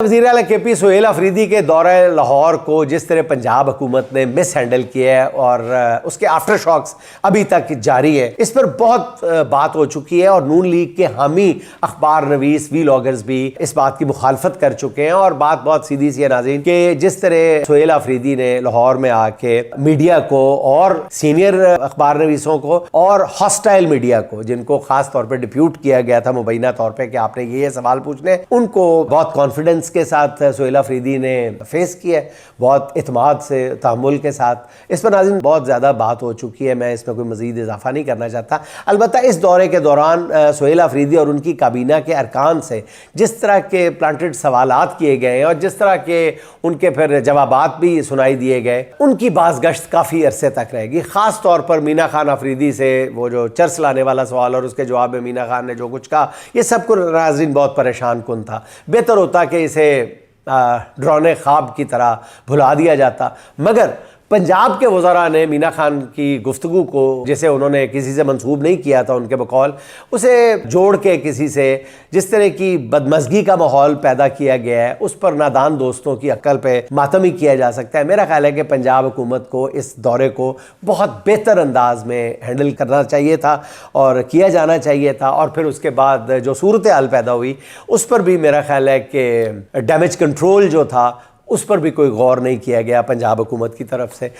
वज़ीर आला KP सुहेल अफरीदी के दौरे लाहौर को जिस तरह पंजाब हुकूमत ने मिस हैंडल किया है और उसके आफ्टर शॉक्स अभी तक जारी है, इस पर बहुत बात हो चुकी है और नून लीग के हामी अखबार नवीस वीलॉगर्स भी इस बात की मुखालफत कर चुके हैं। और बात बहुत सीधी सी है नाज़रीन कि जिस तरह सुहेल अफरीदी ने लाहौर में आके मीडिया को और सीनियर अखबार नवीसों को और हॉस्टाइल मीडिया को, जिनको खास तौर पर डिप्यूट किया गया था मुबैना तौर पर कि आपने ये सवाल पूछने, उनको बहुत कॉन्फिडेंस के साथ सुहेल अफरीदी ने फेस किया, बहुत इत्मीनान से तहम्मुल के साथ। इस पर नाज़रीन बहुत ज़्यादा बात हो चुकी है, मैं इसमें कोई मज़ीद इजाफा नहीं करना चाहता। अलबत्ता इस दौरे के दौरान सुहेल अफरीदी और उनकी काबीना के अरकान से जिस तरह के प्लांटेड सवालात किए गए और जिस तरह के उनके फिर जवाबात भी सुनाई दिए गए, उनकी बाज़गश्त काफ़ी अरसे तक रहेगी। ख़ास तौर पर मीना खान अफरीदी से वो जो चर्च लाने वाला सवाल और उसके जवाब में मीना खान ने जो कुछ कहा, ये सब कुछ नाज़रीन बहुत परेशान कुन था। बेहतर होता कि इसे डरौने ख्वाब की तरह भुला दिया जाता, मगर पंजाब के वज़रा ने मीना खान की गुफ्तगू को, जिसे उन्होंने किसी से मंसूब नहीं किया था उनके बकौल, उसे जोड़ के किसी से जिस तरह की बदमज़गी का माहौल पैदा किया गया है, उस पर नादान दोस्तों की अक्ल पे मातम ही किया जा सकता है। मेरा ख्याल है कि पंजाब हुकूमत को इस दौरे को बहुत बेहतर अंदाज में हैंडल करना चाहिए था और किया जाना चाहिए था। और फिर उसके बाद जो सूरत हाल पैदा हुई, उस पर भी मेरा ख्याल है कि डैमेज कंट्रोल जो था उस पर भी कोई गौर नहीं किया गया पंजाब हुकूमत की तरफ से।